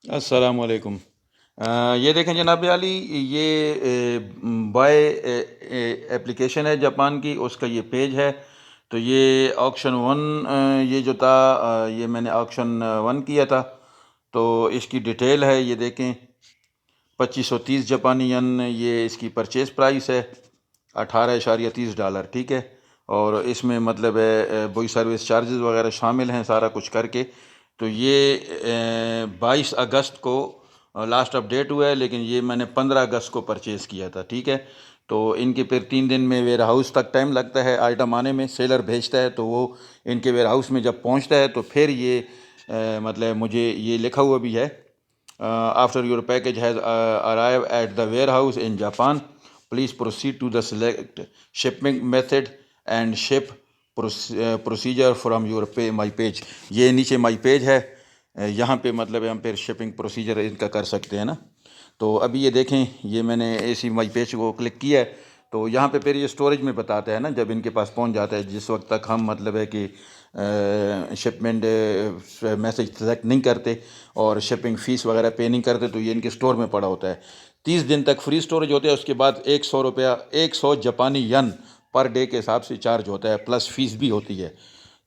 अस्सलामुअलैकुम। ये देखें जनाब आली, ये बाय एप्लीकेशन है जापान की, उसका ये पेज है। तो ये ऑक्शन वन, ये जो था, ये मैंने ऑक्शन वन किया था। तो इसकी डिटेल है, ये देखें। 2530 जापानी यन ये इसकी परचेज़ प्राइस है। $18.30, ठीक है। और इसमें मतलब है वही सर्विस चार्जेस वगैरह शामिल हैं, सारा कुछ करके। तो ये 22 अगस्त को लास्ट अपडेट हुआ है, लेकिन ये मैंने 15 अगस्त को परचेज़ किया था, ठीक है। तो इनके फिर 3 दिन में वेयर हाउस तक टाइम लगता है आइटम आने में। सेलर भेजता है तो वो इनके वेयर हाउस में जब पहुंचता है तो फिर ये मतलब मुझे ये लिखा हुआ भी है, after your package has arrived at the warehouse in Japan, please proceed to the select shipping method and ship procedure from your my page। ये नीचे माई पेज है, यहाँ पे मतलब हम फिर शिपिंग प्रोसीजर इनका कर सकते हैं ना। तो अभी ये देखें, ये मैंने इसी माई पेज को क्लिक किया है। तो यहाँ पे फिर ये स्टोरेज में बताता है ना, जब इनके पास पहुँच जाता है, जिस वक्त तक हम मतलब है कि शिपमेंट मैसेज सेलेक्ट नहीं करते और शिपिंग फ़ीस वगैरह पे नहीं करते, तो ये इनके स्टोर में पड़ा होता है। 30 दिन तक फ्री स्टोरेज होता है। उसके बाद 100 रुपया, 100 जापानी यन पर डे के हिसाब से चार्ज होता है, प्लस फ़ीस भी होती है।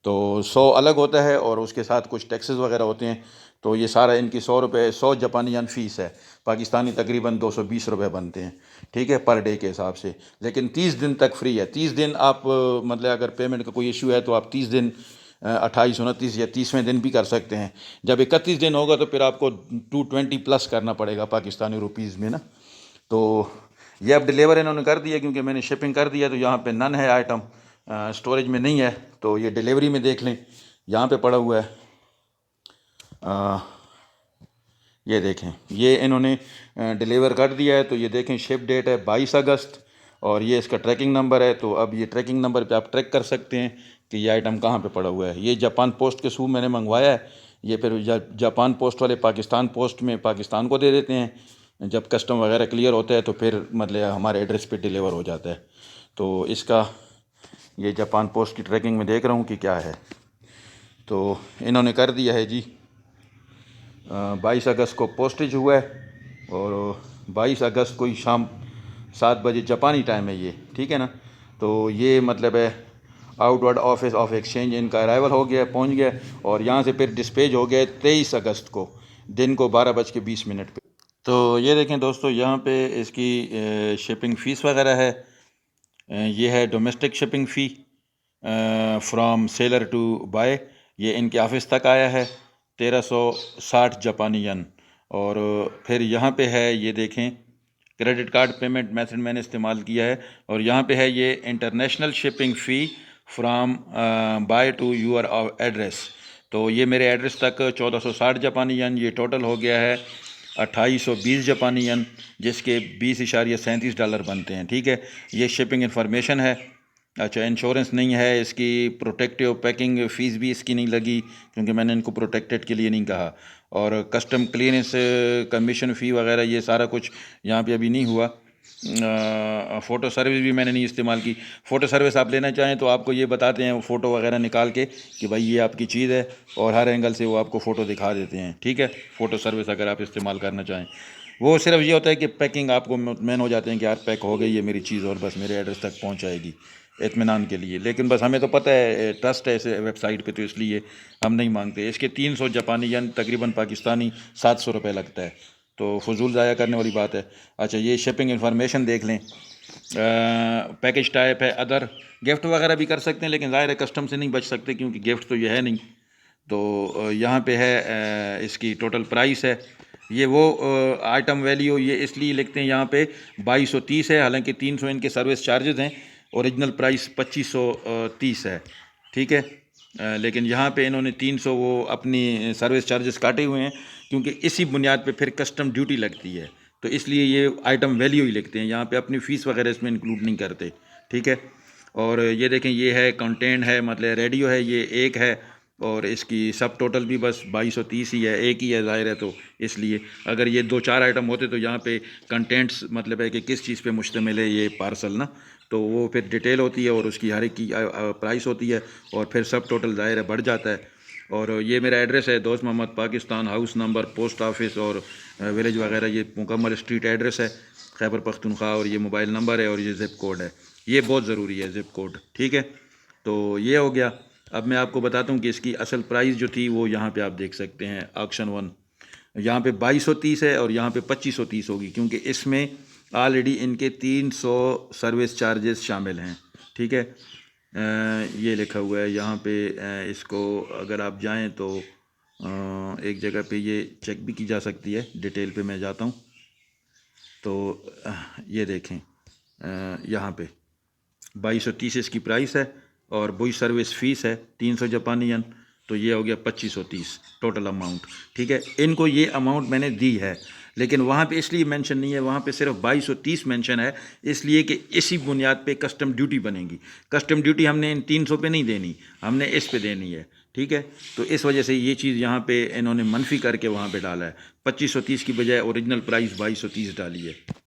तो 100 अलग होता है और उसके साथ कुछ टैक्सेस वगैरह होते हैं। तो ये सारा इनकी 100 रुपये, 100 जापानी यन फ़ीस है। पाकिस्तानी तकरीबन 220 रुपये बनते हैं, ठीक है, पर डे के हिसाब से। लेकिन 30 दिन तक फ्री है। 30 दिन आप मतलब अगर पेमेंट का कोई इशू है तो आप 30 दिन, 28, 29 या 30वें दिन भी कर सकते हैं। जब 31 दिन होगा तो फिर आपको 220 प्लस करना पड़ेगा पाकिस्तानी रुपीज़ में ना। तो ये अब डिलीवर इन्होंने कर दिया, क्योंकि मैंने शिपिंग कर दिया। तो यहाँ पे नन है आइटम, स्टोरेज में नहीं है। तो ये डिलीवरी में देख लें, यहाँ पे पड़ा हुआ है। आ, ये देखें, ये इन्होंने डिलीवर कर दिया है। तो ये देखें, शिप डेट है 22 अगस्त, और ये इसका ट्रैकिंग नंबर है। तो अब ये ट्रैकिंग नंबर पे आप ट्रैक कर सकते हैं कि ये आइटम कहाँ पे पड़ा हुआ है। ये जापान पोस्ट के थ्रू मैंने मंगवाया है। ये फिर जापान पोस्ट वाले पाकिस्तान पोस्ट में पाकिस्तान को दे देते हैं। जब कस्टम वगैरह क्लियर होता है तो फिर मतलब हमारे एड्रेस पे डिलीवर हो जाता है। तो इसका ये जापान पोस्ट की ट्रैकिंग में देख रहा हूँ कि क्या है। तो इन्होंने कर दिया है जी। 22 अगस्त को पोस्टेज हुआ है, और 22 अगस्त को ही शाम 7 बजे जापानी टाइम है ये, ठीक है ना। तो ये मतलब है आउटवर्ड ऑफिस ऑफ एक्सचेंज इनका अराइवल हो गया, पहुंच गया। और यहाँ से फिर डिस्पैच हो गया 23 अगस्त को दिन को 12:20 पे। तो ये देखें दोस्तों, यहाँ पे इसकी शिपिंग फ़ीस वगैरह है। ये है domestic shipping fee from seller to buy. ये इनके ऑफिस तक आया है 1360 जापानी यन। और फिर यहाँ पे है, ये देखें, क्रेडिट कार्ड पेमेंट मेथड मैंने इस्तेमाल किया है। और यहाँ पे है ये international shipping fee from buy to your address. तो ये मेरे एड्रेस तक 1460 जापानी यन, ये टोटल हो गया है 2820 जापानी यन, जिसके $20.37 बनते हैं, ठीक है। ये शिपिंग इन्फॉर्मेशन है। अच्छा, इंश्योरेंस नहीं है इसकी, प्रोटेक्टिव पैकिंग फ़ीस भी इसकी नहीं लगी, क्योंकि मैंने इनको प्रोटेक्टेड के लिए नहीं कहा। और कस्टम क्लियरेंस कमीशन फ़ी वगैरह ये सारा कुछ यहाँ पे अभी नहीं हुआ। फ़ोटो सर्विस भी मैंने नहीं इस्तेमाल की। फ़ोटो सर्विस आप लेना चाहें तो आपको ये बताते हैं फ़ोटो वगैरह निकाल के कि भाई ये आपकी चीज़ है, और हर एंगल से वो आपको फ़ोटो दिखा देते हैं, ठीक है। फ़ोटो सर्विस अगर आप इस्तेमाल करना चाहें, वो सिर्फ ये होता है कि पैकिंग आपको मुतमईन हो जाते हैं कि यार पैक हो गई है मेरी चीज़ और बस मेरे एड्रेस तक पहुंच जाएगी इत्मीनान के लिए। लेकिन बस हमें तो पता है, ट्रस्ट है इस वेबसाइट पे, तो इसलिए हम नहीं मांगते। इसके 300 जापानी यन तकरीबन पाकिस्तानी 700 रुपये लगता है। तो फजूल ज़ाया करने वाली बात है। अच्छा, ये शिपिंग इन्फॉर्मेशन देख लें। पैकेज टाइप है अदर। गिफ्ट वगैरह भी कर सकते हैं, लेकिन ज़ाहिर है कस्टम से नहीं बच सकते, क्योंकि गिफ्ट तो ये है नहीं। तो यहाँ पे है इसकी टोटल प्राइस है। ये वो आइटम वैल्यू ये इसलिए लिखते हैं यहाँ पे 2230 है, हालांकि 300 इनके सर्विस चार्जेस हैं। ओरिजिनल प्राइस 2530 है, ठीक है। लेकिन यहाँ पे इन्होंने 300 वो अपनी सर्विस चार्जेस काटे हुए हैं, क्योंकि इसी बुनियाद पे फिर कस्टम ड्यूटी लगती है। तो इसलिए ये आइटम वैल्यू ही लिखते हैं यहाँ पे, अपनी फ़ीस वगैरह इसमें इंक्लूड नहीं करते, ठीक है। और ये देखें, ये है कंटेंट है, मतलब रेडियो है, ये एक है। और इसकी सब टोटल भी बस 2230 ही है, एक ही है ज़ाहिर है। तो इसलिए अगर ये 2-4 आइटम होते तो यहाँ पे कंटेंट्स मतलब है कि किस चीज़ पे मुश्तमिल है ये पार्सल ना, तो वो फिर डिटेल होती है और उसकी हर एक की प्राइस होती है, और फिर सब टोटल ज़ाहिर है बढ़ जाता है। और ये मेरा एड्रेस है दोस्त Mohammad Pakistan, house number, post office और विलेज वगैरह ये मुकम्मल स्ट्रीट एड्रेस है खैबर पख्तूनख्वा, और ये मोबाइल नंबर है और ये ज़िप कोड है। ये बहुत ज़रूरी है ज़िप कोड, ठीक है। तो ये हो गया। अब मैं आपको बताता हूँ कि इसकी असल प्राइस जो थी वो यहाँ पे आप देख सकते हैं, ऑक्शन 1 यहाँ पे 2230 है और यहाँ पे 2530 होगी, क्योंकि इसमें ऑलरेडी इनके 300 सर्विस चार्जेस शामिल हैं, ठीक है। ये लिखा हुआ है यहाँ पे। इसको अगर आप जाएं तो एक जगह पे ये चेक भी की जा सकती है, डिटेल पे मैं जाता हूँ तो ये देखें यहाँ पे 2230 इसकी प्राइस है और वही सर्विस फ़ीस है 300 जापानी यन, तो ये हो गया 2530 टोटल अमाउंट, ठीक है। इनको ये अमाउंट मैंने दी है, लेकिन वहाँ पे इसलिए मेंशन नहीं है, वहाँ पे सिर्फ 2230 मेंशन है, इसलिए कि इसी बुनियाद पे कस्टम ड्यूटी बनेगी। कस्टम ड्यूटी हमने इन 300 पे नहीं देनी, हमने इस पे देनी है, ठीक है। तो इस वजह से ये चीज़ यहाँ पे इन्होंने मनफी करके वहाँ पे डाला है, 2530 की बजाय ओरिजिनल प्राइस 2230 डाली है।